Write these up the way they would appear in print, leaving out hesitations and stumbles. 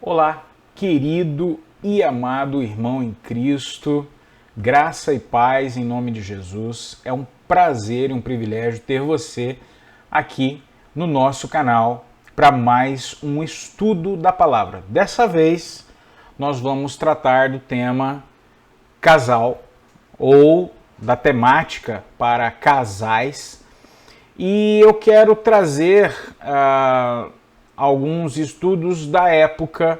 Olá, querido e amado irmão em Cristo, graça e paz em nome de Jesus. É um prazer e um privilégio ter você aqui no nosso canal para mais um estudo da palavra. Dessa vez, nós vamos tratar do tema casal ou da temática para casais. E eu quero trazer alguns estudos da época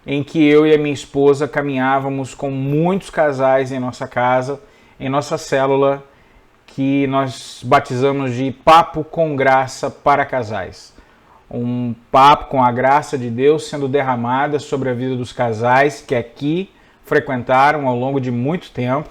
em que eu e a minha esposa caminhávamos com muitos casais em nossa casa, em nossa célula, que nós batizamos de Papo com Graça para Casais. Um papo com a graça de Deus sendo derramada sobre a vida dos casais que aqui frequentaram ao longo de muito tempo.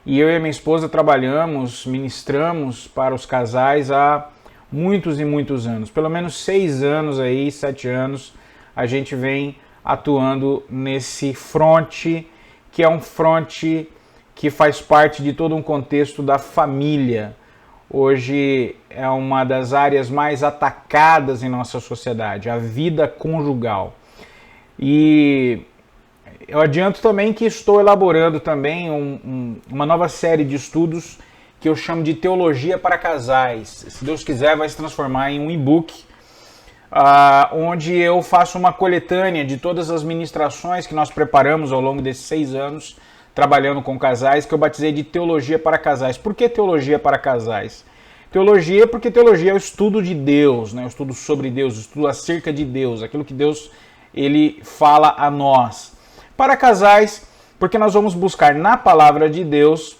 E eu e a minha esposa trabalhamos, ministramos para os casais há muitos e muitos anos. Pelo menos 6 anos aí, 7 anos, a gente vem atuando nesse fronte, que é um fronte que faz parte de todo um contexto da família. Hoje é uma das áreas mais atacadas em nossa sociedade, a vida conjugal. E eu adianto também que estou elaborando também uma nova série de estudos que eu chamo de Teologia para Casais. Se Deus quiser, vai se transformar em um e-book, onde eu faço uma coletânea de todas as ministrações que nós preparamos ao longo desses 6 anos, trabalhando com casais, que eu batizei de Teologia para Casais. Por que Teologia para Casais? Teologia porque teologia é o estudo de Deus, né? O estudo sobre Deus, o estudo acerca de Deus, aquilo que Deus ele fala a nós. Para casais, porque nós vamos buscar na palavra de Deus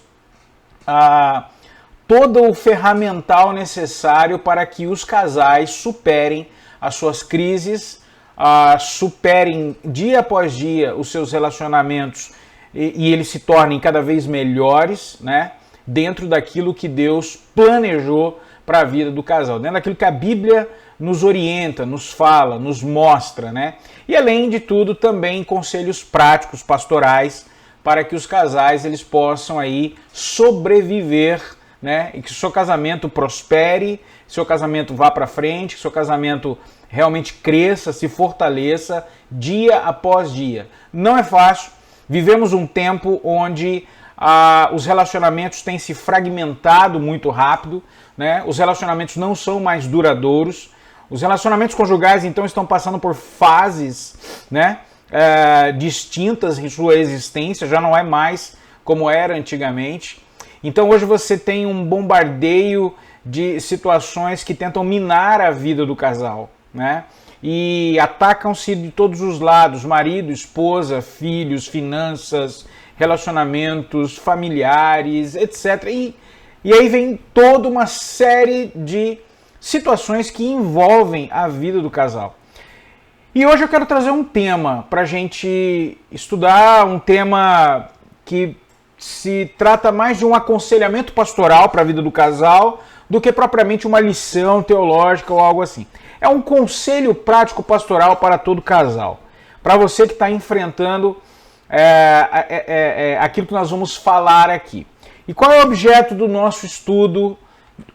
todo o ferramental necessário para que os casais superem as suas crises, superem dia após dia os seus relacionamentos e eles se tornem cada vez melhores, né, dentro daquilo que Deus planejou para a vida do casal, dentro daquilo que a Bíblia nos orienta, nos fala, nos mostra, né? E além de tudo, também conselhos práticos, pastorais, para que os casais eles possam aí sobreviver, né? E que o seu casamento prospere, que o seu casamento vá para frente, que o seu casamento realmente cresça, se fortaleça dia após dia. Não é fácil. Vivemos um tempo onde os relacionamentos têm se fragmentado muito rápido, né? Os relacionamentos não são mais duradouros. Os relacionamentos conjugais, então, estão passando por fases, né, distintas em sua existência, já não é mais como era antigamente. Então, hoje você tem um bombardeio de situações que tentam minar a vida do casal, né? E atacam-se de todos os lados, marido, esposa, filhos, finanças, relacionamentos familiares, etc. E aí vem toda uma série de situações que envolvem a vida do casal. E hoje eu quero trazer um tema para a gente estudar, um tema que se trata mais de um aconselhamento pastoral para a vida do casal do que propriamente uma lição teológica ou algo assim. É um conselho prático pastoral para todo casal. Para você que está enfrentando aquilo que nós vamos falar aqui. E qual é o objeto do nosso estudo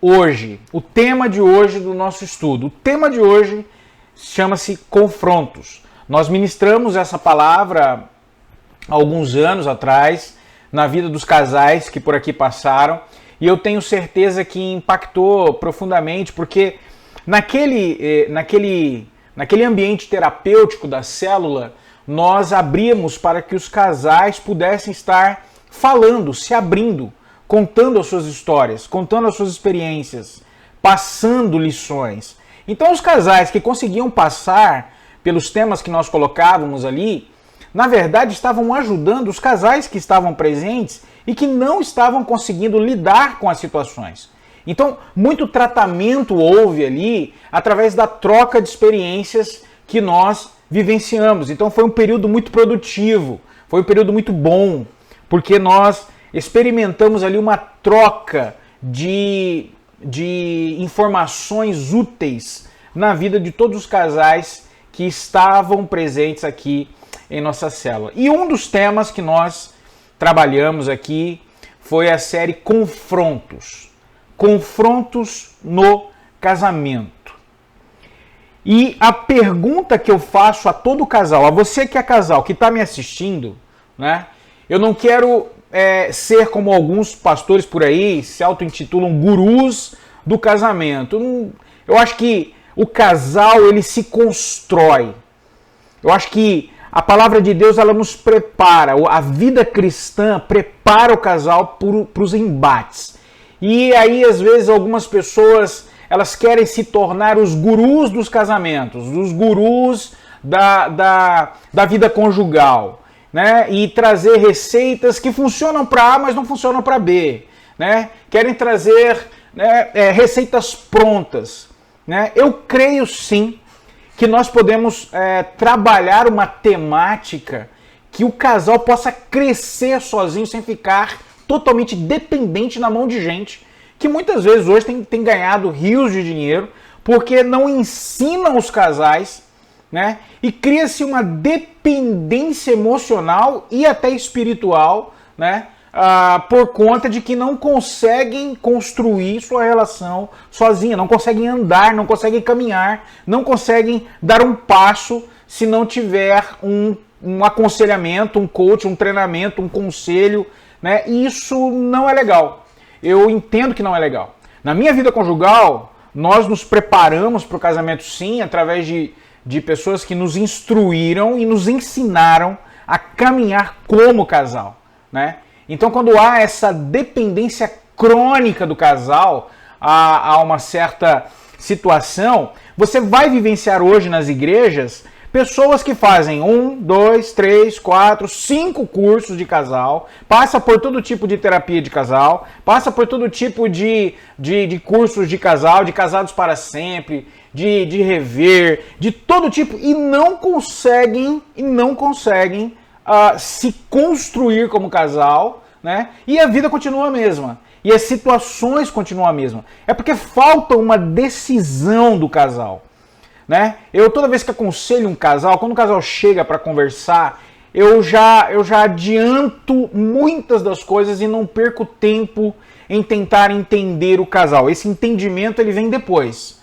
hoje? O tema de hoje do nosso estudo. O tema de hoje chama-se confrontos. Nós ministramos essa palavra há alguns anos atrás na vida dos casais que por aqui passaram e eu tenho certeza que impactou profundamente porque naquele ambiente terapêutico da célula nós abrimos para que os casais pudessem estar falando, se abrindo, contando as suas histórias, contando as suas experiências, passando lições. Então os casais que conseguiam passar pelos temas que nós colocávamos ali, na verdade estavam ajudando os casais que estavam presentes e que não estavam conseguindo lidar com as situações. Então muito tratamento houve ali através da troca de experiências que nós vivenciamos. Então foi um período muito produtivo, foi um período muito bom, porque nós experimentamos ali uma troca de informações úteis na vida de todos os casais que estavam presentes aqui em nossa célula. E um dos temas que nós trabalhamos aqui foi a série Confrontos. Confrontos no casamento. E a pergunta que eu faço a todo casal, a você que é casal, que está me assistindo, né? Eu não quero ser como alguns pastores por aí, se auto-intitulam gurus do casamento. Eu acho que o casal, ele se constrói. Eu acho que a palavra de Deus, ela nos prepara, a vida cristã prepara o casal para os embates. E aí, às vezes, algumas pessoas, elas querem se tornar os gurus dos casamentos, os gurus da vida conjugal, né? E trazer receitas que funcionam para A, mas não funcionam para B, né? Querem trazer, né, receitas prontas, né? Eu creio sim que nós podemos trabalhar uma temática que o casal possa crescer sozinho sem ficar totalmente dependente na mão de gente que muitas vezes hoje tem ganhado rios de dinheiro porque não ensinam os casais, né? E cria-se uma dependência emocional e até espiritual, né? Por conta de que não conseguem construir sua relação sozinha, não conseguem andar, não conseguem caminhar, não conseguem dar um passo se não tiver um aconselhamento, um coach, um treinamento, um conselho, né? E isso não é legal. Eu entendo que não é legal. Na minha vida conjugal, nós nos preparamos para o casamento sim, através de pessoas que nos instruíram e nos ensinaram a caminhar como casal, né? Então, quando há essa dependência crônica do casal a uma certa situação, você vai vivenciar hoje nas igrejas pessoas que fazem 1, 2, 3, 4, 5 cursos de casal, passa por todo tipo de terapia de casal, passa por todo tipo de cursos de casal, de casados para sempre, de rever, de todo tipo, e não conseguem se construir como casal, né? E a vida continua a mesma. E as situações continuam a mesma. É porque falta uma decisão do casal, né? Eu toda vez que aconselho um casal, quando o casal chega para conversar, eu já adianto muitas das coisas e não perco tempo em tentar entender o casal. Esse entendimento ele vem depois.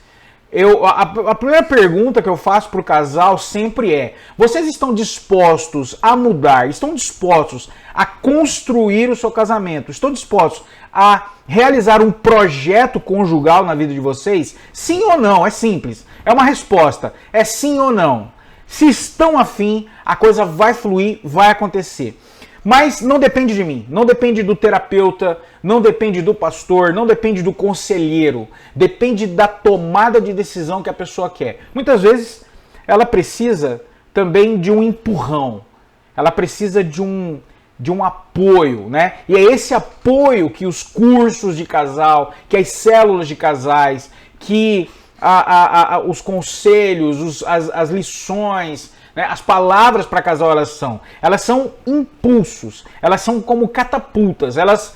A primeira pergunta que eu faço para o casal sempre é: vocês estão dispostos a mudar? Estão dispostos a construir o seu casamento? Estão dispostos a realizar um projeto conjugal na vida de vocês? Sim ou não? É simples. É uma resposta. É sim ou não. Se estão afim, a coisa vai fluir, vai acontecer. Mas não depende de mim, não depende do terapeuta, não depende do pastor, não depende do conselheiro. Depende da tomada de decisão que a pessoa quer. Muitas vezes ela precisa também de um empurrão. Ela precisa de um apoio, né? E é esse apoio que os cursos de casal, que as células de casais, que os conselhos, as lições, né, as palavras para casal, elas são impulsos, elas são como catapultas, elas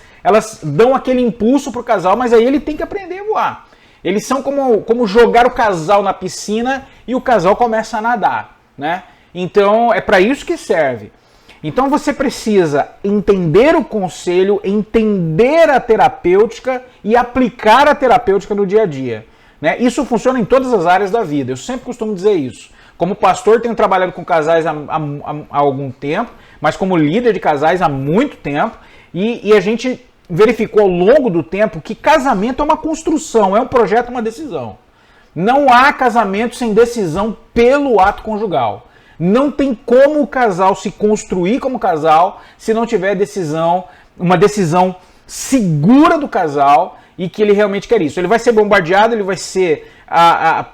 dão aquele impulso para o casal, mas aí ele tem que aprender a voar. Eles são como jogar o casal na piscina e o casal começa a nadar, né? Então é para isso que serve. Então você precisa entender o conselho, entender a terapêutica e aplicar a terapêutica no dia a dia, né? Isso funciona em todas as áreas da vida, eu sempre costumo dizer isso. Como pastor, tenho trabalhado com casais há algum tempo, mas como líder de casais há muito tempo, e a gente verificou ao longo do tempo que casamento é uma construção, é um projeto, uma decisão. Não há casamento sem decisão pelo ato conjugal. Não tem como o casal se construir como casal se não tiver uma decisão segura do casal e que ele realmente quer isso. Ele vai ser bombardeado, ele vai ser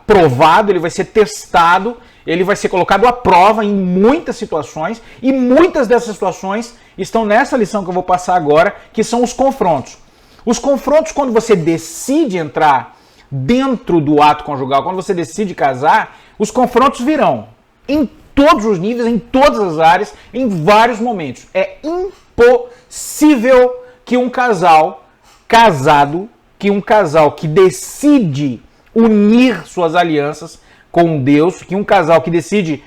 provado, ele vai ser testado, ele vai ser colocado à prova em muitas situações, e muitas dessas situações estão nessa lição que eu vou passar agora, que são os confrontos. Os confrontos, quando você decide entrar dentro do ato conjugal, quando você decide casar, os confrontos virão em todos os níveis, em todas as áreas, em vários momentos. É impossível que um casal casado, que um casal que decide unir suas alianças com Deus, que um casal que decide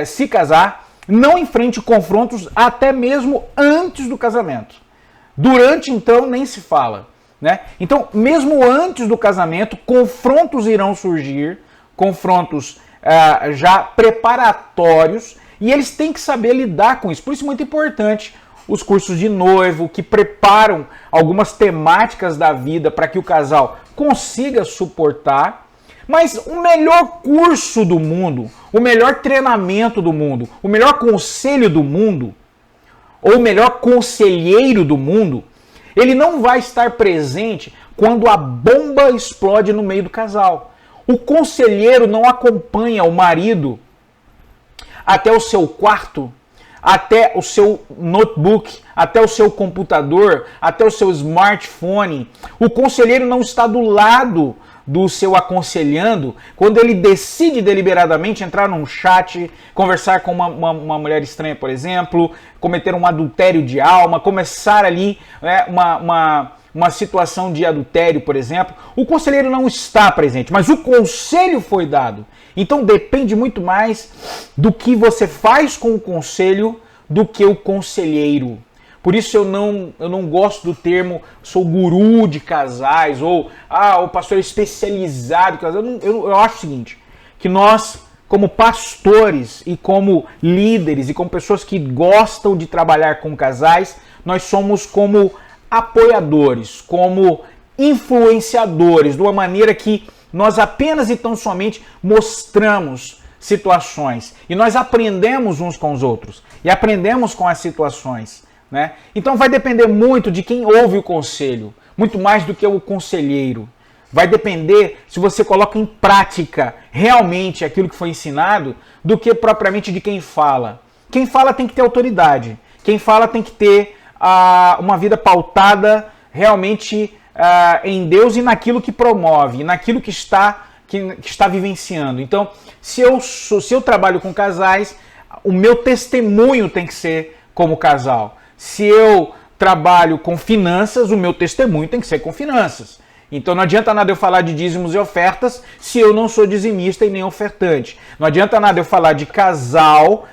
se casar, não enfrente confrontos até mesmo antes do casamento. Durante, então, nem se fala, né? Então, mesmo antes do casamento, confrontos irão surgir, confrontos já preparatórios, e eles têm que saber lidar com isso. Por isso é muito importante os cursos de noivo, que preparam algumas temáticas da vida para que o casal consiga suportar. Mas o melhor curso do mundo, o melhor treinamento do mundo, o melhor conselho do mundo, ou o melhor conselheiro do mundo, ele não vai estar presente quando a bomba explode no meio do casal. O conselheiro não acompanha o marido até o seu quarto, até o seu notebook, até o seu computador, até o seu smartphone. O conselheiro não está do lado do seu aconselhando quando ele decide deliberadamente entrar num chat, conversar com uma mulher estranha, por exemplo, cometer um adultério de alma, começar ali uma situação de adultério, por exemplo. O conselheiro não está presente, mas o conselho foi dado. Então depende muito mais do que você faz com o conselho do que o conselheiro. Por isso eu não gosto do termo sou guru de casais ou o pastor especializado em casais. Eu acho o seguinte, que nós, como pastores e como líderes e como pessoas que gostam de trabalhar com casais, nós somos como apoiadores, como influenciadores, de uma maneira que nós apenas e tão somente mostramos situações e nós aprendemos uns com os outros e aprendemos com as situações, né? Então vai depender muito de quem ouve o conselho, muito mais do que o conselheiro. Vai depender se você coloca em prática realmente aquilo que foi ensinado do que propriamente de quem fala. Quem fala tem que ter autoridade, quem fala tem que ter uma vida pautada realmente em Deus e naquilo que promove, naquilo que está vivenciando. Então, se eu trabalho com casais, o meu testemunho tem que ser como casal. Se eu trabalho com finanças, o meu testemunho tem que ser com finanças. Então não adianta nada eu falar de dízimos e ofertas se eu não sou dizimista e nem ofertante. Não adianta nada eu falar de casal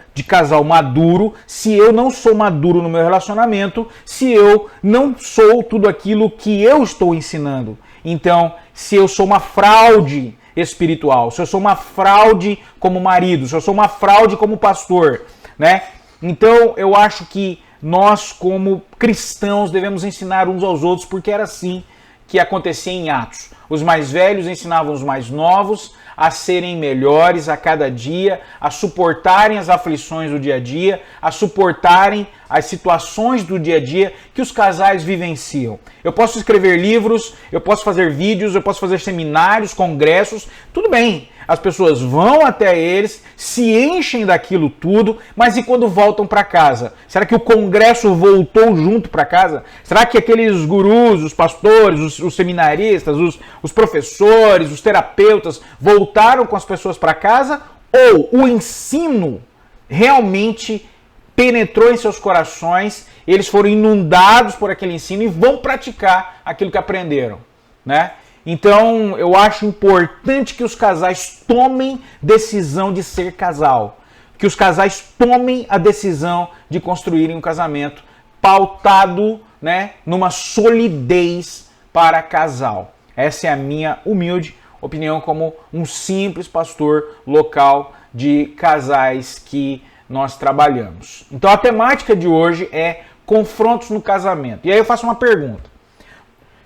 maduro, se eu não sou maduro no meu relacionamento, se eu não sou tudo aquilo que eu estou ensinando. Então, se eu sou uma fraude espiritual, se eu sou uma fraude como marido, se eu sou uma fraude como pastor, né? Então, eu acho que nós, como cristãos, devemos ensinar uns aos outros, porque era assim que acontecia em Atos. Os mais velhos ensinavam os mais novos a serem melhores a cada dia, a suportarem as aflições do dia a dia, a suportarem as situações do dia a dia que os casais vivenciam. Eu posso escrever livros, eu posso fazer vídeos, eu posso fazer seminários, congressos, tudo bem. As pessoas vão até eles, se enchem daquilo tudo, mas e quando voltam para casa? Será que o congresso voltou junto para casa? Será que aqueles gurus, os pastores, os seminaristas, os professores, os terapeutas voltaram com as pessoas para casa? Ou o ensino realmente penetrou em seus corações, eles foram inundados por aquele ensino e vão praticar aquilo que aprenderam, né? Então, eu acho importante que os casais tomem decisão de ser casal. Que os casais tomem a decisão de construírem um casamento pautado, né, numa solidez para casal. Essa é a minha humilde opinião como um simples pastor local de casais que nós trabalhamos. Então, a temática de hoje é confrontos no casamento. E aí eu faço uma pergunta.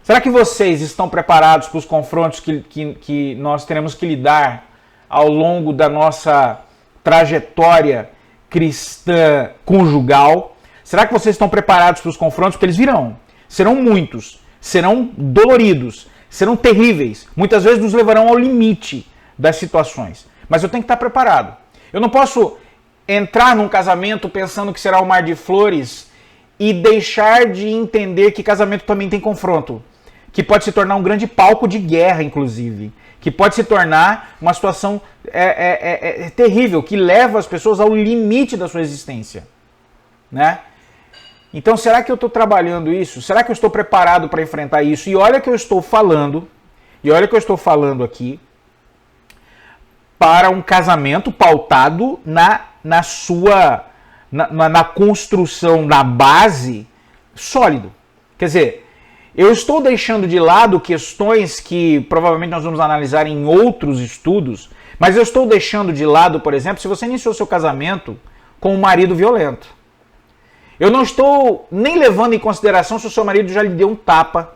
Será que vocês estão preparados para os confrontos que nós teremos que lidar ao longo da nossa trajetória cristã conjugal? Será que vocês estão preparados para os confrontos? Porque eles virão. Serão muitos, serão doloridos, serão terríveis. Muitas vezes nos levarão ao limite das situações. Mas eu tenho que estar preparado. Eu não posso entrar num casamento pensando que será um mar de flores e deixar de entender que casamento também tem confronto. Que pode se tornar um grande palco de guerra, inclusive. Que pode se tornar uma situação terrível, que leva as pessoas ao limite da sua existência, né? Então, será que eu estou trabalhando isso? Será que eu estou preparado para enfrentar isso? E olha que eu estou falando, aqui para um casamento pautado na construção, na base sólido. Quer dizer, eu estou deixando de lado questões que provavelmente nós vamos analisar em outros estudos, Mas eu estou deixando de lado, por exemplo, se você iniciou seu casamento com um marido violento. Eu não estou nem levando em consideração se o seu marido já lhe deu um tapa,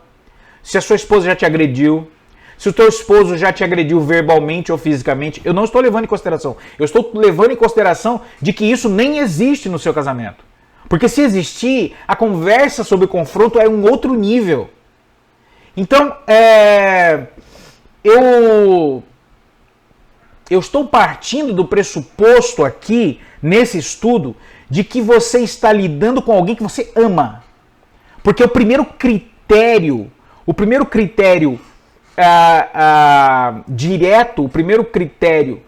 se a sua esposa já te agrediu, se o teu esposo já te agrediu verbalmente ou fisicamente. Eu não estou levando em consideração. Eu estou levando em consideração de que isso nem existe no seu casamento. Porque se existir, a conversa sobre o confronto é um outro nível. Então, eu estou partindo do pressuposto aqui, nesse estudo, de que você está lidando com alguém que você ama. Porque o primeiro critério direto, o primeiro critério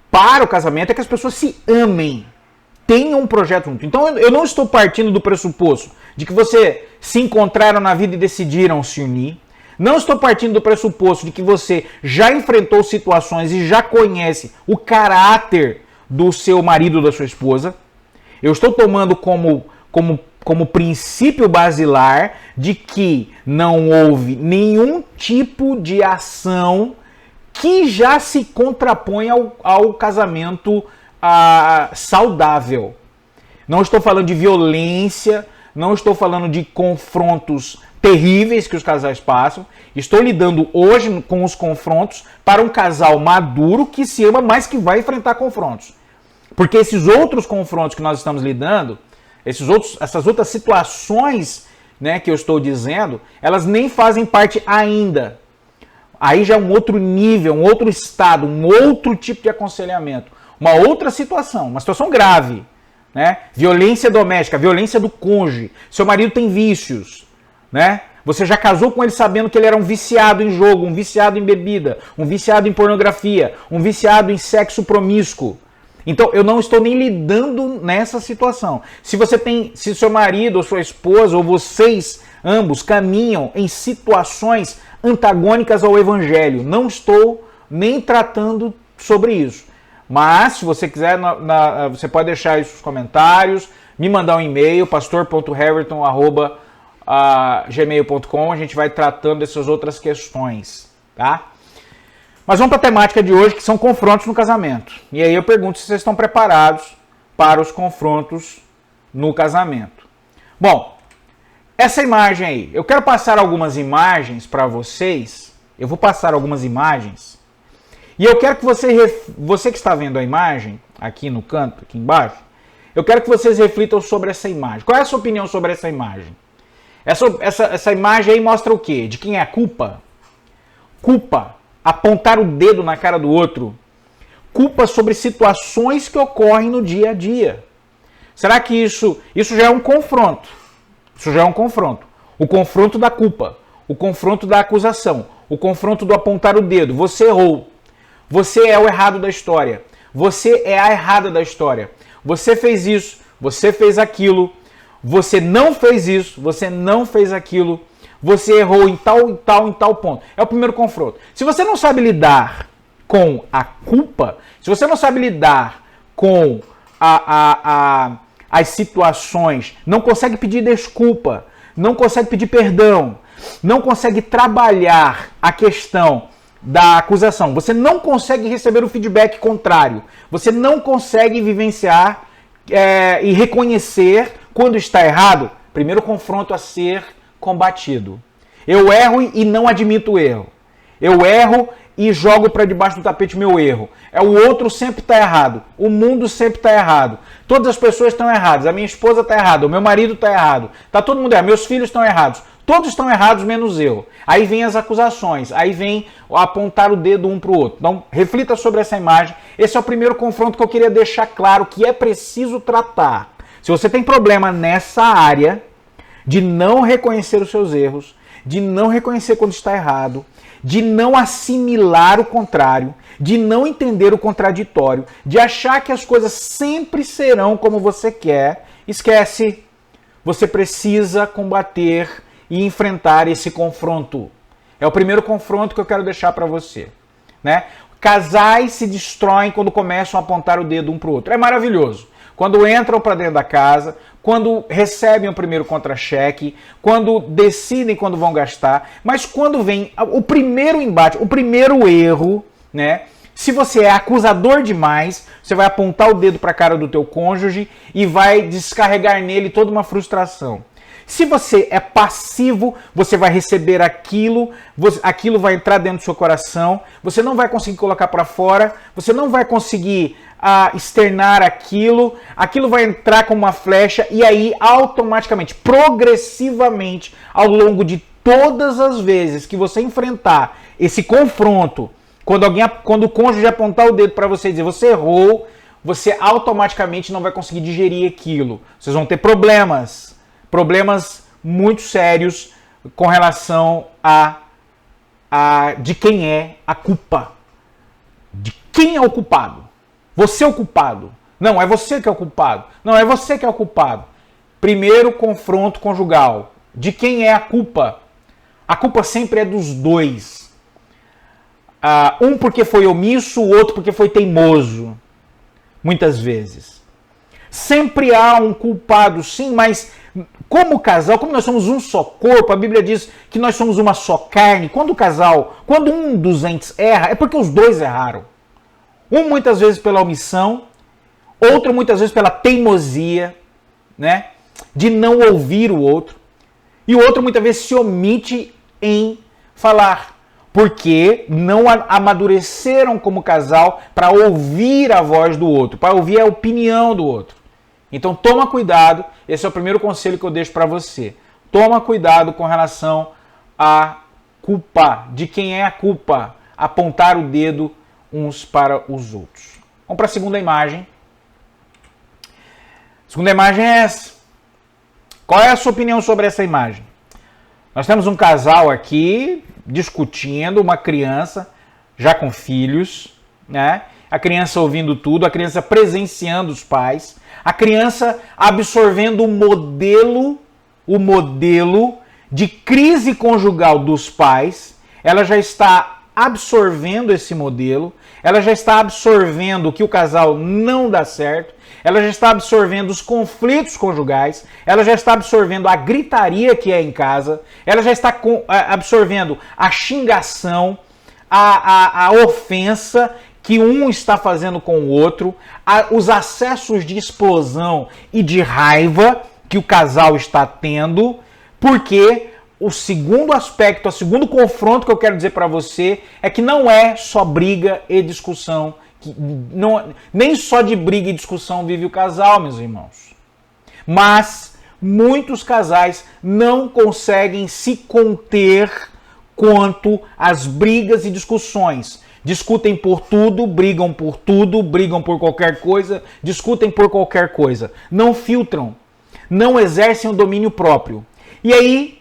para o casamento é que as pessoas se amem, tenham um projeto junto. Então eu não estou partindo do pressuposto de que você se encontraram na vida e decidiram se unir. Não estou partindo do pressuposto de que você já enfrentou situações e já conhece o caráter do seu marido ou da sua esposa. Eu estou tomando como princípio basilar de que não houve nenhum tipo de ação que já se contrapõe ao casamento saudável. Não estou falando de violência, não estou falando de confrontos terríveis que os casais passam. Estou lidando hoje com os confrontos para um casal maduro que se ama, mas que vai enfrentar confrontos. Porque esses outros confrontos que nós estamos lidando, essas outras situações, né, que eu estou dizendo, elas nem fazem parte ainda. Aí já é um outro nível, um outro estado, um outro tipo de aconselhamento. Uma outra situação, uma situação grave. Né? Violência doméstica, violência do cônjuge. Seu marido tem vícios. Né? Você já casou com ele sabendo que ele era um viciado em jogo, um viciado em bebida, um viciado em pornografia, um viciado em sexo promíscuo. Então, eu não estou nem lidando nessa situação. Se seu marido ou sua esposa ou vocês ambos caminham em situações antagônicas ao evangelho, não estou nem tratando sobre isso. Mas, se você quiser, você pode deixar isso nos comentários, me mandar um e-mail, pastor.heverton@gmail.com, a gente vai tratando dessas outras questões, tá? Mas vamos para a temática de hoje, que são confrontos no casamento. E aí eu pergunto se vocês estão preparados para os confrontos no casamento. Bom, essa imagem aí, eu quero passar algumas imagens para vocês. Eu vou passar algumas imagens. E eu quero que você que está vendo a imagem, aqui no canto, aqui embaixo, eu quero que vocês reflitam sobre essa imagem. Qual é a sua opinião sobre essa imagem? Essa imagem aí mostra o quê? De quem é a culpa? Culpa. Apontar o dedo na cara do outro. Culpa sobre situações que ocorrem no dia a dia. Será que isso já é um confronto? Isso já é um confronto. O confronto da culpa. O confronto da acusação. O confronto do apontar o dedo. Você errou. Você é o errado da história. Você é a errada da história. Você fez isso. Você fez aquilo. Você não fez isso. Você não fez aquilo. Você errou em tal ponto. É o primeiro confronto. Se você não sabe lidar com a culpa, se você não sabe lidar com as situações, não consegue pedir desculpa, não consegue pedir perdão, não consegue trabalhar a questão da acusação, você não consegue receber o feedback contrário, você não consegue vivenciar e reconhecer quando está errado, primeiro confronto a ser combatido. Eu erro e não admito o erro. Eu erro e jogo para debaixo do tapete meu erro. O outro sempre está errado. O mundo sempre está errado. Todas as pessoas estão erradas. A minha esposa está errada. O meu marido está errado. Tá todo mundo errado. Meus filhos estão errados. Todos estão errados, menos eu. Aí vem as acusações. Aí vem apontar o dedo um para o outro. Então, reflita sobre essa imagem. Esse é o primeiro confronto que eu queria deixar claro que é preciso tratar. Se você tem problema nessa área de não reconhecer os seus erros, de não reconhecer quando está errado, de não assimilar o contrário, de não entender o contraditório, de achar que as coisas sempre serão como você quer, esquece. Você precisa combater e enfrentar esse confronto. É o primeiro confronto que eu quero deixar para você. Né? Casais se destroem quando começam a apontar o dedo um para o outro. É maravilhoso. Quando entram para dentro da casa, quando recebem o primeiro contra-cheque, quando decidem quando vão gastar, mas quando vem o primeiro embate, o primeiro erro, né? Se você é acusador demais, você vai apontar o dedo para a cara do teu cônjuge e vai descarregar nele toda uma frustração. Se você é passivo, você vai receber aquilo, aquilo vai entrar dentro do seu coração, você não vai conseguir colocar para fora, você não vai conseguir externar aquilo, aquilo vai entrar como uma flecha e aí automaticamente, progressivamente, ao longo de todas as vezes que você enfrentar esse confronto, quando o cônjuge apontar o dedo para você e dizer você errou, você automaticamente não vai conseguir digerir aquilo. Vocês vão ter problemas muito sérios com relação a de quem é a culpa. De quem é o culpado? Você é o culpado. Não, é você que é o culpado. Não, é você que é o culpado. Primeiro confronto conjugal. De quem é a culpa? A culpa sempre é dos dois. Um porque foi omisso, o outro porque foi teimoso. Muitas vezes. Sempre há um culpado, sim, mas como casal, como nós somos um só corpo, a Bíblia diz que nós somos uma só carne. Quando um dos entes erra, é porque os dois erraram. Um muitas vezes pela omissão, outro muitas vezes pela teimosia, né, de não ouvir o outro. E o outro muitas vezes se omite em falar, porque não amadureceram como casal para ouvir a voz do outro, para ouvir a opinião do outro. Então toma cuidado, esse é o primeiro conselho que eu deixo para você. Toma cuidado com relação à culpa, de quem é a culpa, apontar o dedo uns para os outros. Vamos para a segunda imagem. A segunda imagem é essa. Qual é a sua opinião sobre essa imagem? Nós temos um casal aqui discutindo, uma criança já com filhos, né? A criança ouvindo tudo, a criança presenciando os pais, a criança absorvendo o modelo de crise conjugal dos pais. Ela já está absorvendo esse modelo, ela já está absorvendo que o casal não dá certo, ela já está absorvendo os conflitos conjugais, ela já está absorvendo a gritaria que é em casa, ela já está absorvendo a xingação, a ofensa que um está fazendo com o outro, os acessos de explosão e de raiva que o casal está tendo, porque o segundo aspecto, o segundo confronto que eu quero dizer para você é que não é só briga e discussão, nem só de briga e discussão vive o casal, meus irmãos. Mas muitos casais não conseguem se conter quanto às brigas e discussões. Discutem por tudo, brigam por qualquer coisa, discutem por qualquer coisa. Não filtram, não exercem o domínio próprio. E aí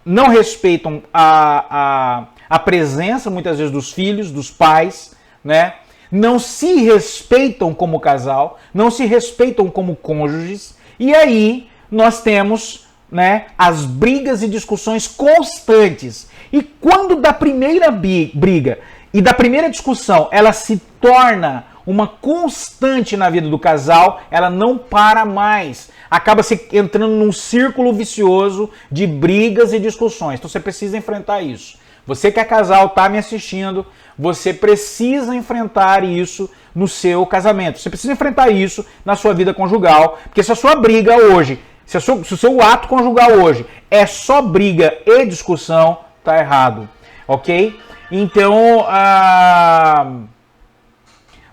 não respeitam a presença, muitas vezes, dos filhos, dos pais, né? Não se respeitam como casal, não se respeitam como cônjuges. E aí nós temos, né, as brigas e discussões constantes. E quando da primeira briga e da primeira discussão ela se torna uma constante na vida do casal, ela não para mais. Acaba se entrando num círculo vicioso de brigas e discussões. Então você precisa enfrentar isso. Você que é casal, está me assistindo, você precisa enfrentar isso no seu casamento. Você precisa enfrentar isso na sua vida conjugal, porque se a sua briga hoje, se o seu ato conjugal hoje é só briga e discussão, tá errado, ok? Então,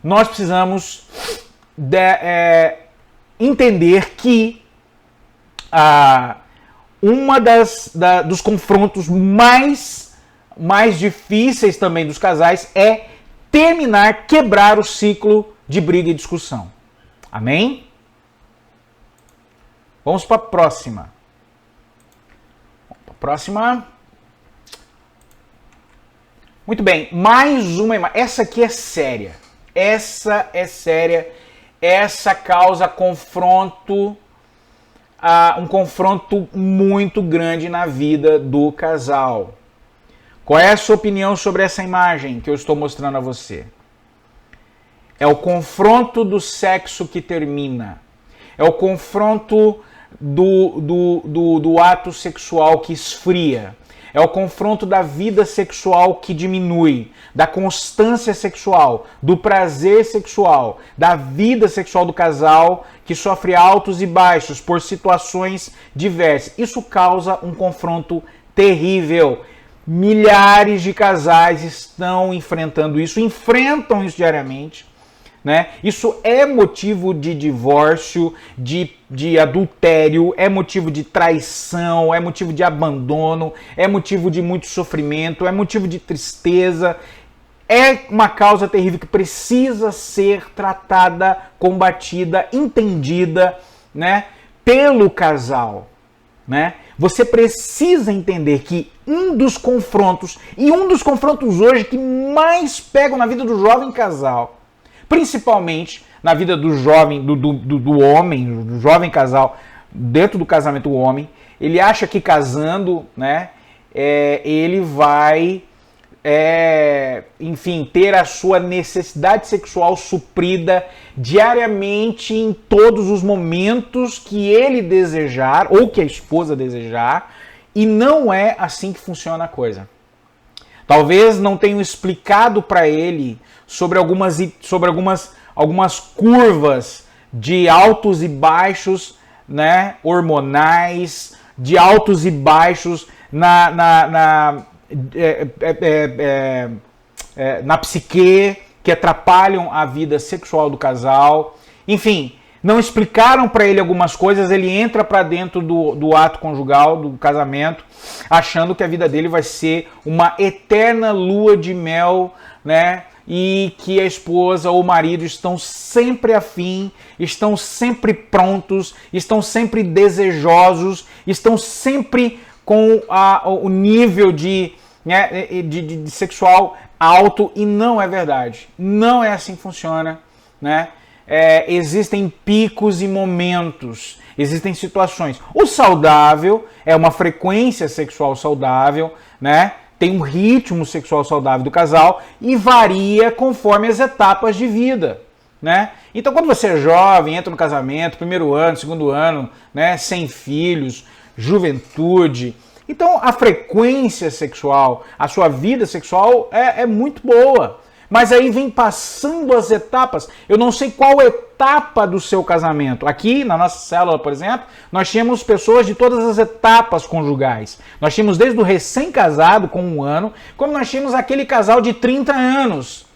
nós precisamos entender que dos confrontos mais difíceis também dos casais é quebrar o ciclo de briga e discussão. Amém? Vamos para a próxima. Próxima. Muito bem, mais uma imagem. Essa aqui é séria. Essa é séria. Essa causa confronto, um confronto muito grande na vida do casal. Qual é a sua opinião sobre essa imagem que eu estou mostrando a você? É o confronto do sexo que termina. É o confronto do ato sexual que esfria. É o confronto da vida sexual que diminui, da constância sexual, do prazer sexual, da vida sexual do casal que sofre altos e baixos por situações diversas. Isso causa um confronto terrível. Milhares de casais estão enfrentam isso diariamente. Né? Isso é motivo de divórcio, de adultério, é motivo de traição, é motivo de abandono, é motivo de muito sofrimento, é motivo de tristeza. É uma causa terrível que precisa ser tratada, combatida, entendida, né, pelo casal. Né? Você precisa entender que um dos confrontos hoje que mais pegam na vida do jovem casal, principalmente na vida do jovem, do homem, do jovem casal, dentro do casamento, o homem, ele acha que casando, né, ele vai, enfim, ter a sua necessidade sexual suprida diariamente em todos os momentos que ele desejar, ou que a esposa desejar, e não é assim que funciona a coisa. Talvez não tenham explicado para ele sobre algumas curvas de altos e baixos, né, hormonais, de altos e baixos na psique, que atrapalham a vida sexual do casal. Enfim, não explicaram para ele algumas coisas, ele entra para dentro do ato conjugal, do casamento, achando que a vida dele vai ser uma eterna lua de mel, né? E que a esposa ou o marido estão sempre afim, estão sempre prontos, estão sempre desejosos, estão sempre com o nível de sexual alto, e não é verdade. Não é assim que funciona, né? Existem picos e momentos, existem situações. O saudável é uma frequência sexual saudável, né? Tem um ritmo sexual saudável do casal e varia conforme as etapas de vida, né? Então, quando você é jovem, entra no casamento, primeiro ano, segundo ano, né, sem filhos, juventude, então a frequência sexual, a sua vida sexual é muito boa. Mas aí vem passando as etapas. Eu não sei qual etapa do seu casamento. Aqui na nossa célula, por exemplo, nós tínhamos pessoas de todas as etapas conjugais. Nós tínhamos desde o recém-casado, com 1 ano, como nós tínhamos aquele casal de 30 anos,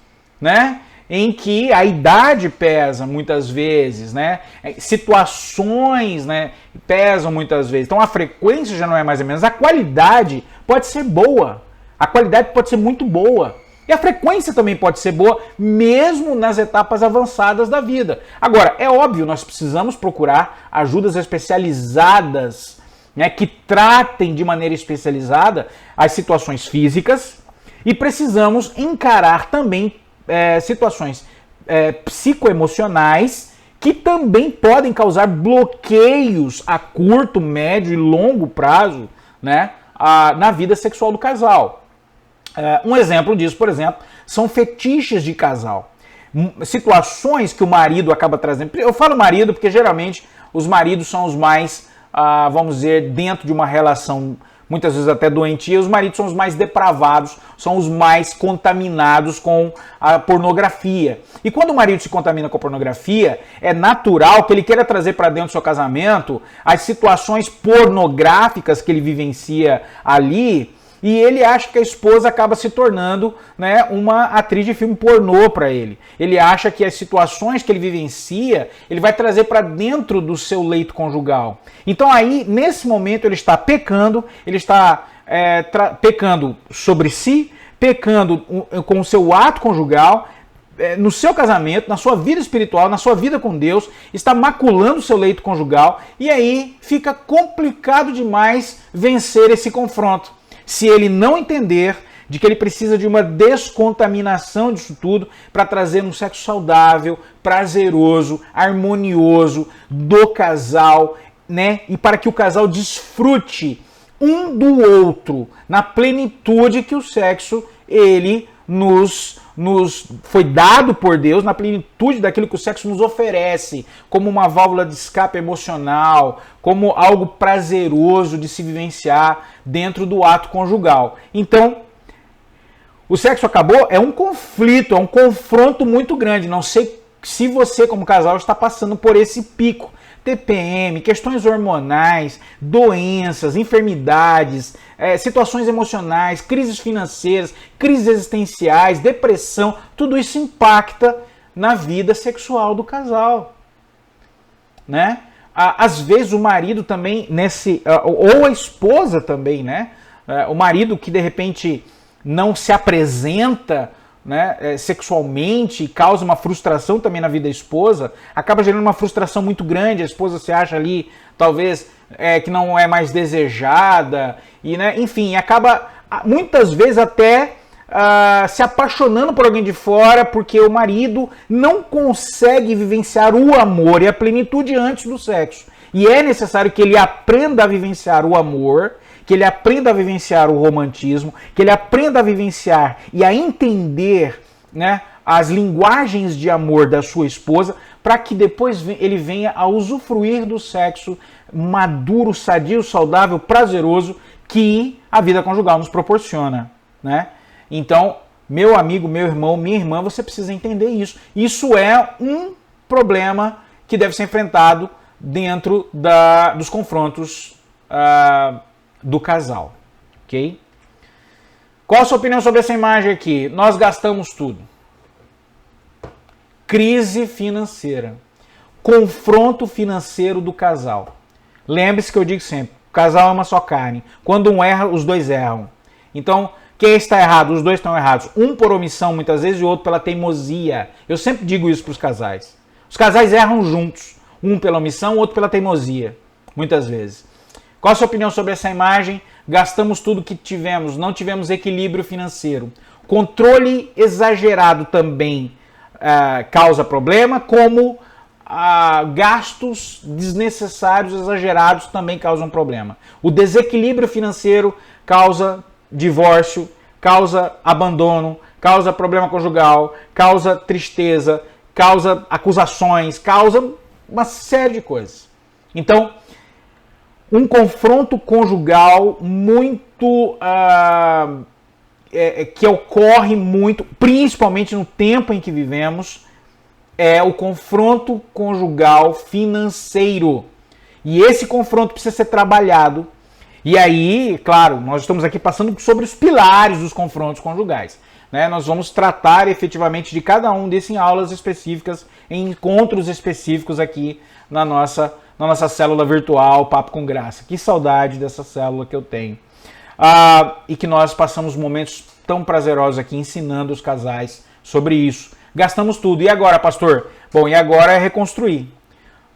né? Em que a idade pesa muitas vezes, né? Situações, né, pesam muitas vezes. Então a frequência já não é mais ou menos. A qualidade pode ser boa. A qualidade pode ser muito boa. E a frequência também pode ser boa, mesmo nas etapas avançadas da vida. Agora, é óbvio, nós precisamos procurar ajudas especializadas, né, que tratem de maneira especializada as situações físicas, e precisamos encarar também situações psicoemocionais que também podem causar bloqueios a curto, médio e longo prazo, né, na vida sexual do casal. Um exemplo disso, por exemplo, são fetiches de casal. Situações que o marido acaba trazendo. Eu falo marido porque geralmente os maridos são os mais, vamos dizer, dentro de uma relação muitas vezes até doentia, os maridos são os mais depravados, são os mais contaminados com a pornografia. E quando o marido se contamina com a pornografia, é natural que ele queira trazer para dentro do seu casamento as situações pornográficas que ele vivencia ali, e ele acha que a esposa acaba se tornando, né, uma atriz de filme pornô para ele. Ele acha que as situações que ele vivencia, ele vai trazer para dentro do seu leito conjugal. Então aí, nesse momento, ele está pecando, ele está pecando sobre si, pecando com o seu ato conjugal, no seu casamento, na sua vida espiritual, na sua vida com Deus, está maculando o seu leito conjugal, e aí fica complicado demais vencer esse confronto. Se ele não entender de que ele precisa de uma descontaminação disso tudo para trazer um sexo saudável, prazeroso, harmonioso do casal, né? E para que o casal desfrute um do outro na plenitude que o sexo ele nos nos foi dado por Deus na plenitude daquilo que o sexo nos oferece, como uma válvula de escape emocional, como algo prazeroso de se vivenciar dentro do ato conjugal. Então, o sexo acabou é um conflito, é um confronto muito grande. Não sei se você, como casal, está passando por esse pico. TPM, questões hormonais, doenças, enfermidades, situações emocionais, crises financeiras, crises existenciais, depressão, tudo isso impacta na vida sexual do casal, né? Às vezes o marido também, ou a esposa também, né? O marido que de repente não se apresenta, né, sexualmente, e causa uma frustração também na vida da esposa, acaba gerando uma frustração muito grande, a esposa se acha ali, talvez, que não é mais desejada, e, né, enfim, acaba muitas vezes até se apaixonando por alguém de fora, porque o marido não consegue vivenciar o amor e a plenitude antes do sexo. E é necessário que ele aprenda a vivenciar o amor, que ele aprenda a vivenciar o romantismo, que ele aprenda a vivenciar e a entender, né, as linguagens de amor da sua esposa, para que depois ele venha a usufruir do sexo maduro, sadio, saudável, prazeroso que a vida conjugal nos proporciona, né? Então, meu amigo, meu irmão, minha irmã, você precisa entender isso. Isso é um problema que deve ser enfrentado dentro dos confrontos do casal, ok? Qual a sua opinião sobre essa imagem aqui? Nós gastamos tudo. Crise financeira. Confronto financeiro do casal. Lembre-se que eu digo sempre, o casal é uma só carne. Quando um erra, os dois erram. Então, quem está errado? Os dois estão errados. Um por omissão, muitas vezes, e o outro pela teimosia. Eu sempre digo isso para os casais. Os casais erram juntos. Um pela omissão, o outro pela teimosia. Muitas vezes. Qual a sua opinião sobre essa imagem? Gastamos tudo que tivemos, não tivemos equilíbrio financeiro. Controle exagerado também causa problema, como gastos desnecessários, exagerados também causam problema. O desequilíbrio financeiro causa divórcio, causa abandono, causa problema conjugal, causa tristeza, causa acusações, causa uma série de coisas. Então, um confronto conjugal muito que ocorre muito, principalmente no tempo em que vivemos, é o confronto conjugal financeiro. E esse confronto precisa ser trabalhado. E aí, claro, nós estamos aqui passando sobre os pilares dos confrontos conjugais, né? Nós vamos tratar efetivamente de cada um desses em aulas específicas, em encontros específicos aqui na nossa célula virtual Papo com Graça. Que saudade dessa célula que eu tenho. E que nós passamos momentos tão prazerosos aqui ensinando os casais sobre isso. Gastamos tudo. E agora, pastor? Bom, e agora é reconstruir.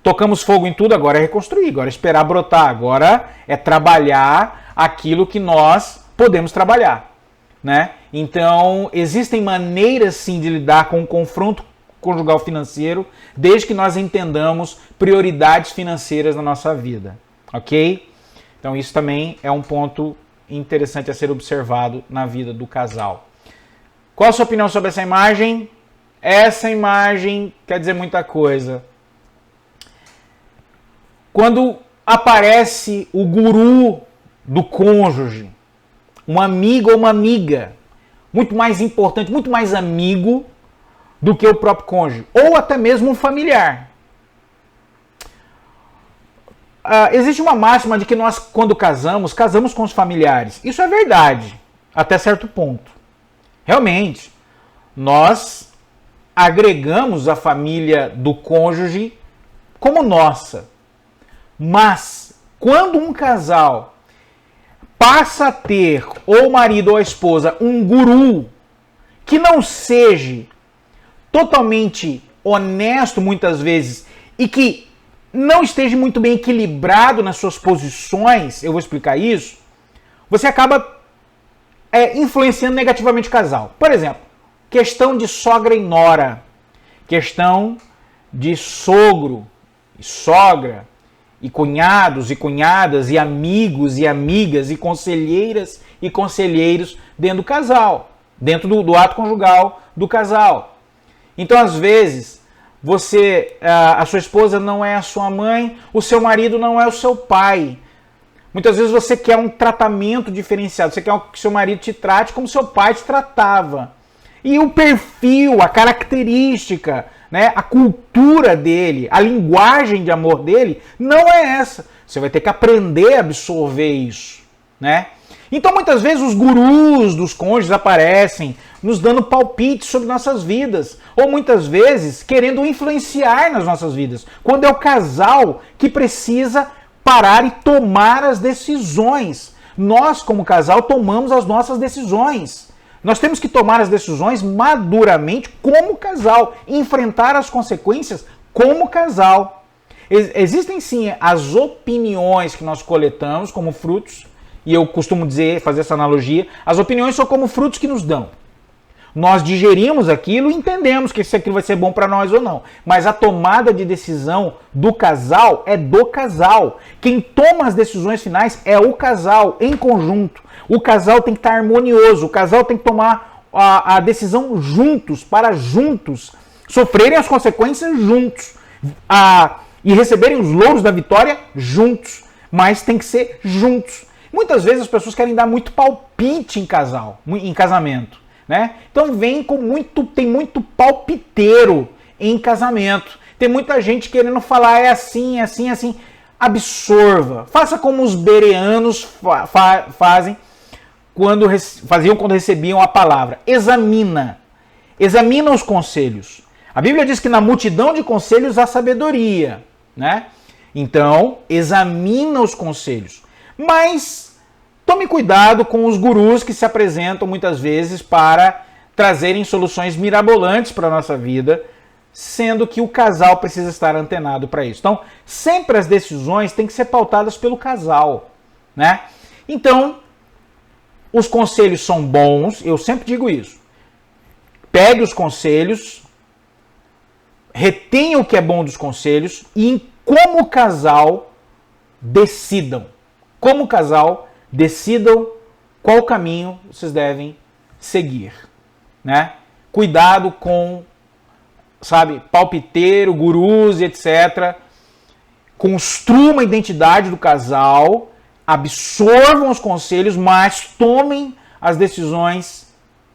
Tocamos fogo em tudo, agora é reconstruir. Agora é esperar brotar. Agora é trabalhar aquilo que nós podemos trabalhar, né? Então, existem maneiras sim de lidar com o confronto conjugal financeiro, desde que nós entendamos prioridades financeiras na nossa vida, ok? Então isso também é um ponto interessante a ser observado na vida do casal. Qual a sua opinião sobre essa imagem? Essa imagem quer dizer muita coisa. Quando aparece o guru do cônjuge, um amigo ou uma amiga, muito mais importante, muito mais amigo do que o próprio cônjuge, ou até mesmo um familiar. Existe uma máxima de que nós, quando casamos com os familiares. Isso é verdade, até certo ponto. Realmente, nós agregamos a família do cônjuge como nossa. Mas, quando um casal passa a ter, ou o marido ou a esposa, um guru que não seja totalmente honesto muitas vezes e que não esteja muito bem equilibrado nas suas posições, eu vou explicar isso, você acaba influenciando negativamente o casal. Por exemplo, questão de sogra e nora, questão de sogro e sogra, e cunhados e cunhadas, e amigos e amigas, e conselheiras e conselheiros dentro do casal, dentro do ato conjugal, do casal. Então, às vezes, a sua esposa não é a sua mãe, o seu marido não é o seu pai. Muitas vezes você quer um tratamento diferenciado, você quer que seu marido te trate como seu pai te tratava. E o perfil, a característica, né, a cultura dele, a linguagem de amor dele, não é essa. Você vai ter que aprender a absorver isso, né? Então, muitas vezes, os gurus dos cônjuges aparecem nos dando palpites sobre nossas vidas, ou muitas vezes querendo influenciar nas nossas vidas, quando é o casal que precisa parar e tomar as decisões. Nós, como casal, tomamos as nossas decisões. Nós temos que tomar as decisões maduramente como casal, enfrentar as consequências como casal. Existem sim as opiniões que nós coletamos como frutos, e eu costumo fazer essa analogia, as opiniões são como frutos que nos dão. Nós digerimos aquilo e entendemos que se aquilo vai ser bom para nós ou não. Mas a tomada de decisão do casal é do casal. Quem toma as decisões finais é o casal, em conjunto. O casal tem que estar harmonioso, o casal tem que tomar a decisão juntos, para juntos sofrerem as consequências juntos e receberem os louros da vitória juntos. Mas tem que ser juntos. Muitas vezes as pessoas querem dar muito palpite em casamento, né? Então tem muito palpiteiro em casamento. Tem muita gente querendo falar é assim, é assim, é assim. Absorva. Faça como os bereanos faziam quando recebiam a palavra. Examina os conselhos. A Bíblia diz que na multidão de conselhos há sabedoria, né? Então, examina os conselhos. Mas tome cuidado com os gurus que se apresentam muitas vezes para trazerem soluções mirabolantes para a nossa vida, sendo que o casal precisa estar antenado para isso. Então, sempre as decisões têm que ser pautadas pelo casal, né? Então, os conselhos são bons, eu sempre digo isso. Pegue os conselhos, retenha o que é bom dos conselhos e, como casal, decidam. Como casal, decidam qual caminho vocês devem seguir, né? Cuidado com, palpiteiro, gurus e etc. Construa uma identidade do casal, absorvam os conselhos, mas tomem as decisões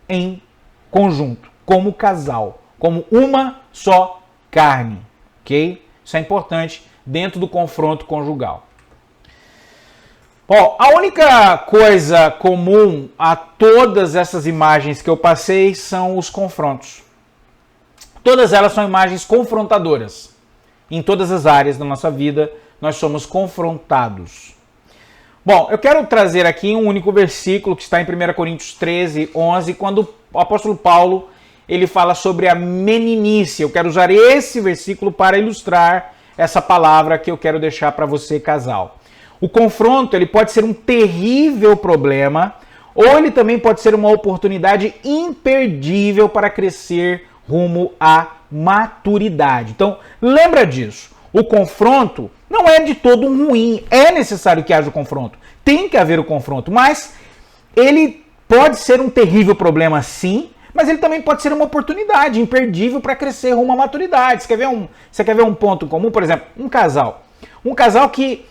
em conjunto, como casal, como uma só carne, ok? Isso é importante dentro do confronto conjugal. Bom, a única coisa comum a todas essas imagens que eu passei são os confrontos. Todas elas são imagens confrontadoras. Em todas as áreas da nossa vida, nós somos confrontados. Bom, eu quero trazer aqui um único versículo que está em 1 Coríntios 13, 11, quando o apóstolo Paulo ele fala sobre a meninice. Eu quero usar esse versículo para ilustrar essa palavra que eu quero deixar para você, casal. O confronto ele pode ser um terrível problema, ou ele também pode ser uma oportunidade imperdível para crescer rumo à maturidade. Então, lembra disso. O confronto não é de todo ruim. É necessário que haja o confronto. Tem que haver o confronto, mas ele pode ser um terrível problema, sim, mas ele também pode ser uma oportunidade imperdível para crescer rumo à maturidade. Você quer ver um ponto comum? Por exemplo, um casal. Um casal que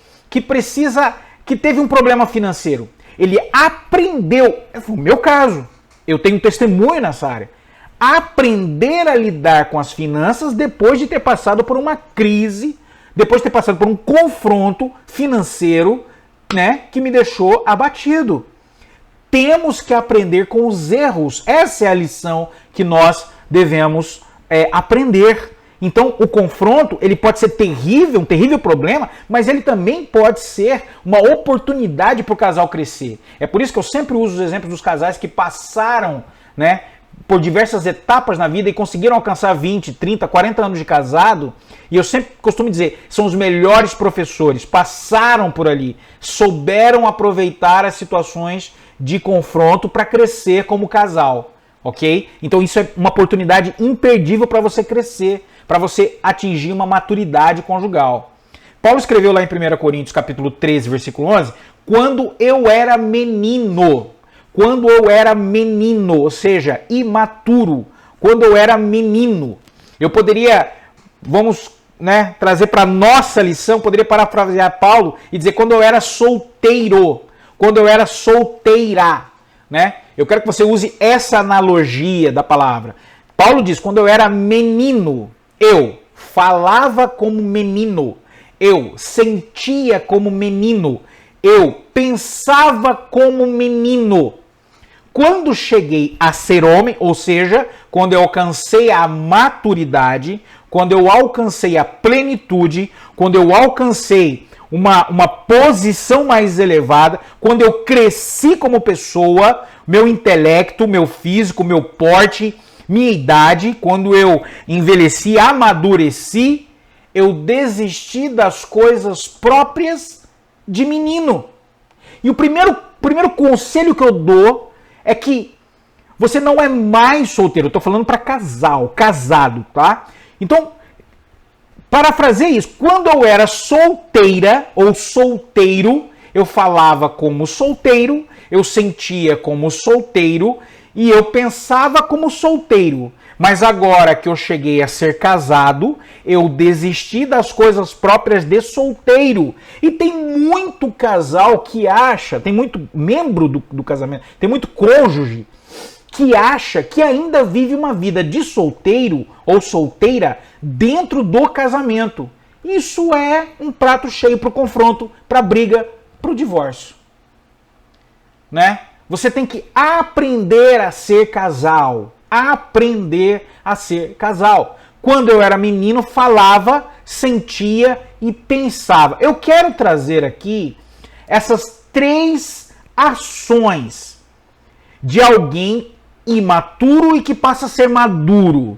teve um problema financeiro. Ele aprendeu, foi o meu caso, eu tenho testemunho nessa área, aprender a lidar com as finanças depois de ter passado por uma crise, depois de ter passado por um confronto financeiro, né, que me deixou abatido. Temos que aprender com os erros. Essa é a lição que nós devemos aprender. Então, o confronto, ele pode ser terrível, um terrível problema, mas ele também pode ser uma oportunidade para o casal crescer. É por isso que eu sempre uso os exemplos dos casais que passaram, né, por diversas etapas na vida e conseguiram alcançar 20, 30, 40 anos de casado. E eu sempre costumo dizer, são os melhores professores, passaram por ali, souberam aproveitar as situações de confronto para crescer como casal, ok? Então isso é uma oportunidade imperdível para você crescer, para você atingir uma maturidade conjugal. Paulo escreveu lá em 1 Coríntios capítulo 13, versículo 11, quando eu era menino, ou seja, imaturo, quando eu era menino. Eu poderia, vamos, né, trazer para nossa lição, poderia parafrasear Paulo e dizer quando eu era solteiro, quando eu era solteira, né? Eu quero que você use essa analogia da palavra. Paulo diz, quando eu era menino, eu falava como menino, eu sentia como menino, eu pensava como menino. Quando cheguei a ser homem, ou seja, quando eu alcancei a maturidade, quando eu alcancei a plenitude, quando eu alcancei uma posição mais elevada, quando eu cresci como pessoa, meu intelecto, meu físico, meu porte, minha idade, quando eu envelheci, amadureci, eu desisti das coisas próprias de menino. E o primeiro conselho que eu dou é que você não é mais solteiro. Eu tô falando para casal, casado, tá? Então, parafraseie isso. Quando eu era solteira ou solteiro, eu falava como solteiro, eu sentia como solteiro e eu pensava como solteiro. Mas agora que eu cheguei a ser casado, eu desisti das coisas próprias de solteiro. E tem muito casal que acha, tem muito membro do casamento, tem muito cônjuge que acha que ainda vive uma vida de solteiro ou solteira dentro do casamento. Isso é um prato cheio para o confronto, para a briga, para o divórcio. Né? Você tem que aprender a ser casal. Aprender a ser casal. Quando eu era menino, falava, sentia e pensava. Eu quero trazer aqui essas 3 ações de alguém imaturo e que passa a ser maduro,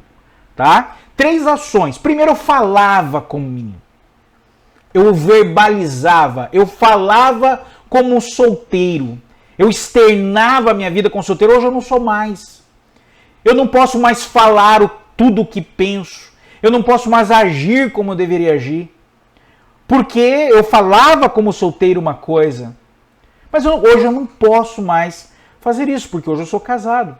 tá? 3 ações. Primeiro, eu falava como menino. Eu verbalizava, eu falava como solteiro. Eu externava a minha vida como solteiro. Hoje eu não sou mais. Eu não posso mais falar tudo o que penso. Eu não posso mais agir como eu deveria agir. Porque eu falava como solteiro uma coisa. Mas hoje eu não posso mais fazer isso, porque hoje eu sou casado.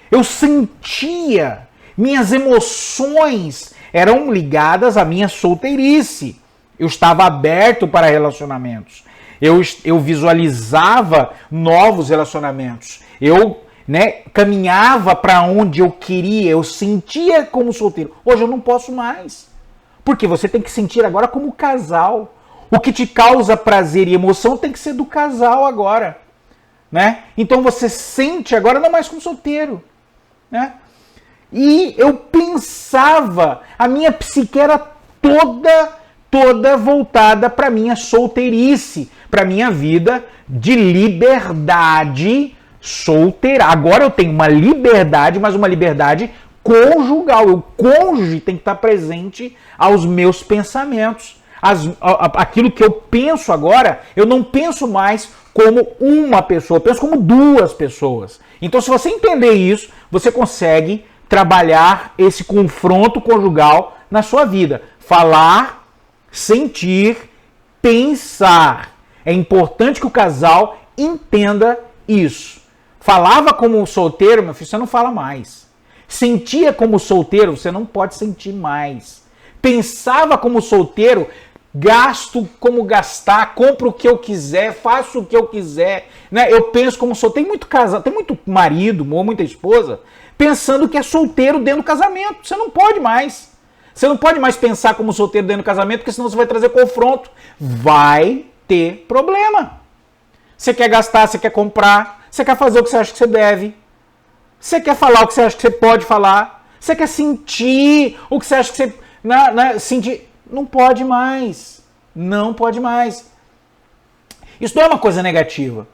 Eu sentia, minhas emoções eram ligadas à minha solteirice. Eu estava aberto para relacionamentos. Eu visualizava novos relacionamentos. Eu caminhava para onde eu queria. Eu sentia como solteiro. Hoje eu não posso mais. Porque você tem que sentir agora como casal. O que te causa prazer e emoção tem que ser do casal agora. Né? Então você sente agora não mais como solteiro. Né? E eu pensava, a minha psique era toda voltada para minha solteirice, para minha vida de liberdade solteira. Agora eu tenho uma liberdade, mas uma liberdade conjugal. O cônjuge tem que estar presente aos meus pensamentos. Aquilo que eu penso agora, eu não penso mais como uma pessoa, eu penso como 2 pessoas. Então, se você entender isso, você consegue trabalhar esse confronto conjugal na sua vida. Falar, sentir, pensar. É importante que o casal entenda isso. Falava como solteiro, meu filho, você não fala mais. Sentia como solteiro, você não pode sentir mais. Pensava como solteiro, gasto como gastar, compro o que eu quiser, faço o que eu quiser. Né? Eu penso como solteiro. Tem muito casal, tem muito marido ou muita esposa pensando que é solteiro dentro do casamento. Você não pode mais. Você não pode mais pensar como solteiro dentro do casamento, porque senão você vai trazer confronto. Vai ter problema. Você quer gastar, você quer comprar, você quer fazer o que você acha que você deve. Você quer falar o que você acha que você pode falar. Você quer sentir o que você acha que você... sentir. Não pode mais. Não pode mais. Isso não é uma coisa negativa.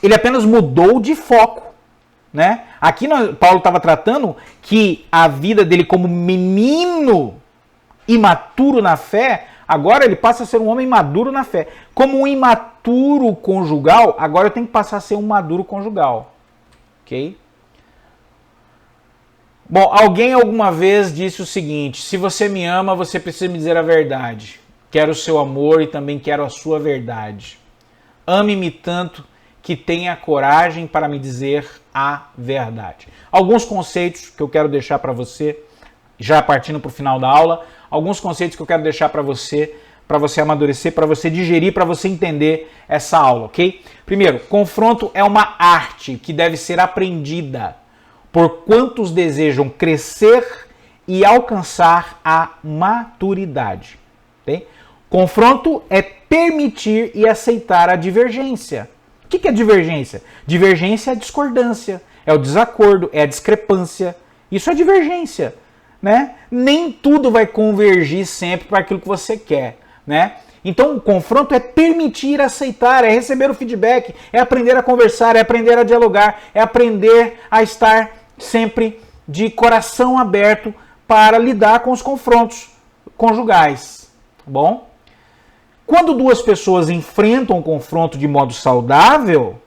Ele apenas mudou de foco. Né? Aqui Paulo estava tratando que a vida dele como menino imaturo na fé, agora ele passa a ser um homem maduro na fé. Como um imaturo conjugal, agora eu tenho que passar a ser um maduro conjugal. Ok? Bom, alguém alguma vez disse o seguinte: se você me ama, você precisa me dizer a verdade. Quero o seu amor e também quero a sua verdade. Ame-me tanto que tenha coragem para me dizer a verdade. Alguns conceitos que eu quero deixar para você, já partindo para o final da aula, alguns conceitos que eu quero deixar para você amadurecer, para você digerir, para você entender essa aula, ok? Primeiro, confronto é uma arte que deve ser aprendida por quantos desejam crescer e alcançar a maturidade. Okay? Confronto é permitir e aceitar a divergência. O que é divergência? Divergência é a discordância, é o desacordo, é a discrepância. Isso é divergência. Né? Nem tudo vai convergir sempre para aquilo que você quer. Né? Então, o confronto é permitir, aceitar, é receber o feedback, é aprender a conversar, é aprender a dialogar, é aprender a estar sempre de coração aberto para lidar com os confrontos conjugais. Bom? Quando duas pessoas enfrentam um confronto de modo saudável,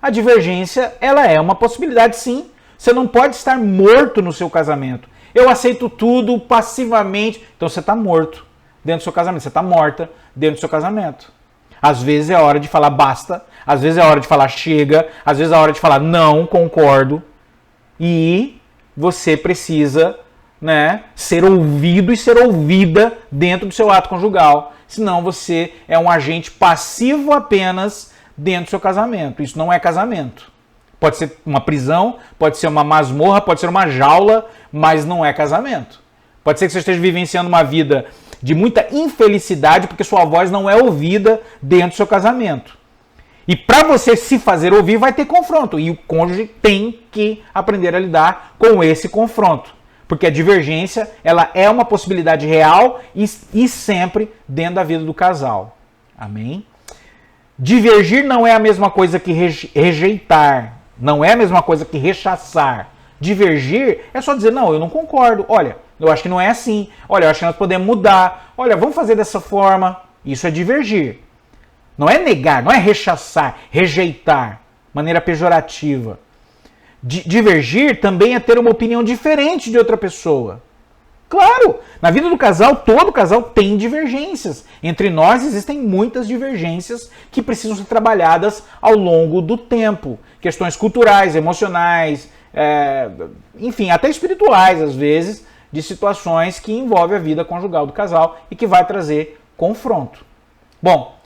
a divergência ela é uma possibilidade, sim. Você não pode estar morto no seu casamento. Eu aceito tudo passivamente. Então você está morto dentro do seu casamento. Você está morta dentro do seu casamento. Às vezes é hora de falar basta. Às vezes é hora de falar chega. Às vezes é hora de falar não, concordo. E você precisa, né, ser ouvido e ser ouvida dentro do seu ato conjugal. Senão você é um agente passivo apenas dentro do seu casamento. Isso não é casamento. Pode ser uma prisão, pode ser uma masmorra, pode ser uma jaula, mas não é casamento. Pode ser que você esteja vivenciando uma vida de muita infelicidade porque sua voz não é ouvida dentro do seu casamento. E para você se fazer ouvir, vai ter confronto. E o cônjuge tem que aprender a lidar com esse confronto. Porque a divergência ela é uma possibilidade real e sempre dentro da vida do casal. Amém? Divergir não é a mesma coisa que rejeitar. Não é a mesma coisa que rechaçar. Divergir é só dizer, não, eu não concordo. Olha, eu acho que não é assim. Olha, eu acho que nós podemos mudar. Olha, vamos fazer dessa forma. Isso é divergir. Não é negar, não é rechaçar, rejeitar. Maneira pejorativa. Divergir também é ter uma opinião diferente de outra pessoa. Claro, na vida do casal, todo casal tem divergências. Entre nós existem muitas divergências que precisam ser trabalhadas ao longo do tempo. Questões culturais, emocionais, enfim, até espirituais às vezes, de situações que envolvem a vida conjugal do casal e que vai trazer confronto. Bom,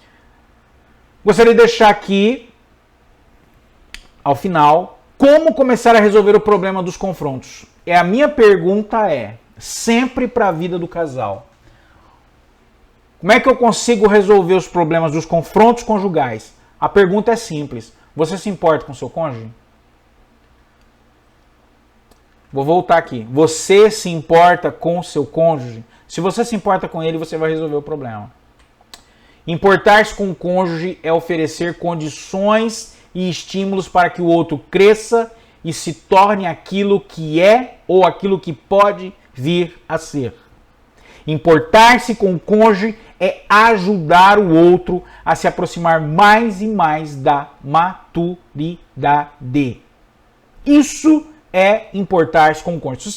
gostaria de deixar aqui, ao final, como começar a resolver o problema dos confrontos. A minha pergunta é, sempre para a vida do casal, como é que eu consigo resolver os problemas dos confrontos conjugais? A pergunta é simples. Você se importa com seu cônjuge? Vou voltar aqui. Você se importa com o seu cônjuge? Se você se importa com ele, você vai resolver o problema. Importar-se com o cônjuge é oferecer condições e estímulos para que o outro cresça e se torne aquilo que é ou aquilo que pode vir a ser. Importar-se com o cônjuge é ajudar o outro a se aproximar mais e mais da maturidade. Isso é importar-se com o cônjuge.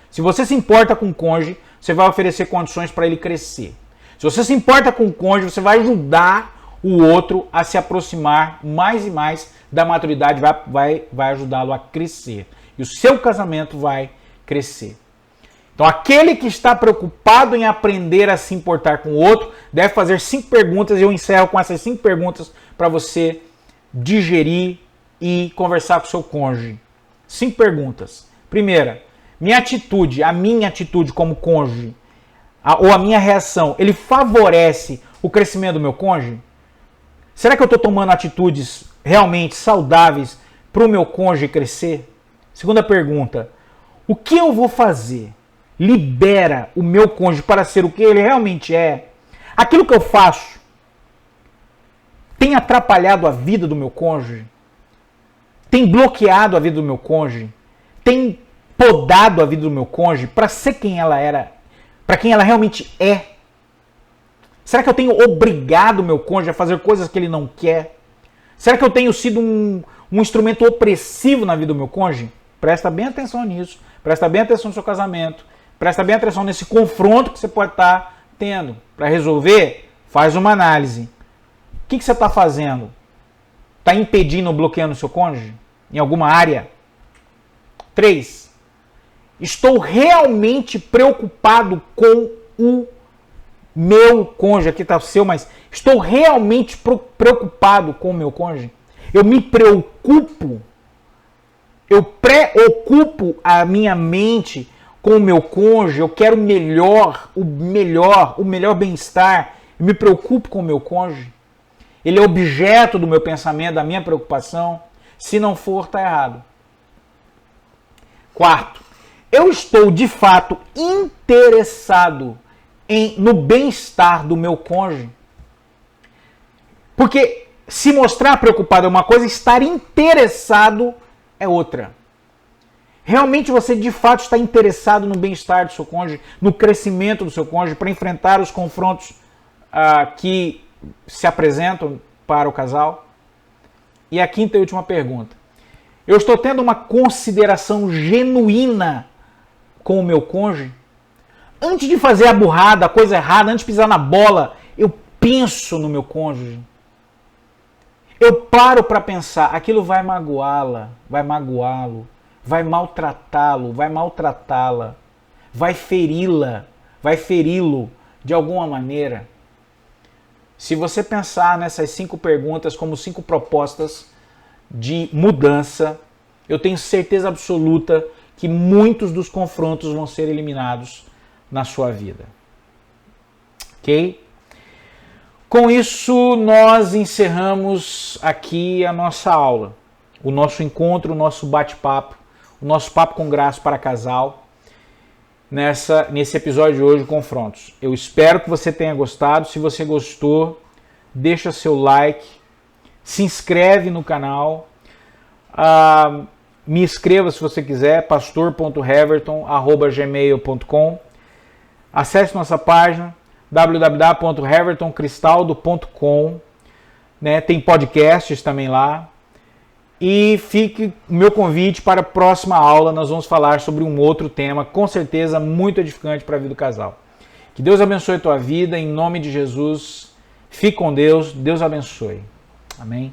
Se você se importa com o cônjuge, você vai oferecer condições para ele crescer. Se você se importa com o cônjuge, você vai ajudar o outro a se aproximar mais e mais da maturidade, vai ajudá-lo a crescer. E o seu casamento vai crescer. Então, aquele que está preocupado em aprender a se importar com o outro, deve fazer 5 perguntas, e eu encerro com essas 5 perguntas para você digerir e conversar com o seu cônjuge. 5 perguntas. Primeira, a minha atitude como cônjuge, ou a minha reação, ele favorece o crescimento do meu cônjuge? Será que eu estou tomando atitudes realmente saudáveis para o meu cônjuge crescer? Segunda pergunta, o que eu vou fazer libera o meu cônjuge para ser o que ele realmente é? Aquilo que eu faço tem atrapalhado a vida do meu cônjuge? Tem bloqueado a vida do meu cônjuge? Tem podado a vida do meu cônjuge para ser quem ela era, para quem ela realmente é? Será que eu tenho obrigado o meu cônjuge a fazer coisas que ele não quer? Será que eu tenho sido um instrumento opressivo na vida do meu cônjuge? Presta bem atenção nisso. Presta bem atenção no seu casamento. Presta bem atenção nesse confronto que você pode estar tendo. Para resolver, faz uma análise. O que você está fazendo? está impedindo ou bloqueando o seu cônjuge? Em alguma área? 3. Estou realmente preocupado com o meu cônjuge. Aqui está o seu, mas estou realmente preocupado com o meu cônjuge? Eu me preocupo? Eu preocupo a minha mente com o meu cônjuge? Eu quero o melhor bem-estar? Eu me preocupo com o meu cônjuge? Ele é objeto do meu pensamento, da minha preocupação? Se não for, está errado. 4. Eu estou de fato interessado no bem-estar do meu cônjuge? Porque se mostrar preocupado é uma coisa, estar interessado é outra. Realmente você de fato está interessado no bem-estar do seu cônjuge, no crescimento do seu cônjuge, para enfrentar os confrontos que se apresentam para o casal? E a quinta e última pergunta. Eu estou tendo uma consideração genuína com o meu cônjuge? Antes de fazer a burrada, a coisa errada, antes de pisar na bola, eu penso no meu cônjuge. Eu paro para pensar, aquilo vai magoá-la, vai magoá-lo, vai maltratá-lo, vai maltratá-la, vai feri-la, vai feri-lo de alguma maneira. Se você pensar nessas 5 perguntas como 5 propostas de mudança, eu tenho certeza absoluta que muitos dos confrontos vão ser eliminados na sua vida. Ok? Com isso, nós encerramos aqui a nossa aula, o nosso encontro, o nosso bate-papo, o nosso papo com graça para casal, nesse episódio de hoje, Confrontos. Eu espero que você tenha gostado. Se você gostou, deixa seu like, se inscreve no canal, me escreva se você quiser, pastor.heverton@gmail.com. Acesse nossa página www.hevertoncristaldo.com, né? Tem podcasts também lá. E fique o meu convite para a próxima aula. Nós vamos falar sobre um outro tema, com certeza muito edificante para a vida do casal. Que Deus abençoe a tua vida, em nome de Jesus. Fique com Deus, Deus abençoe. Amém.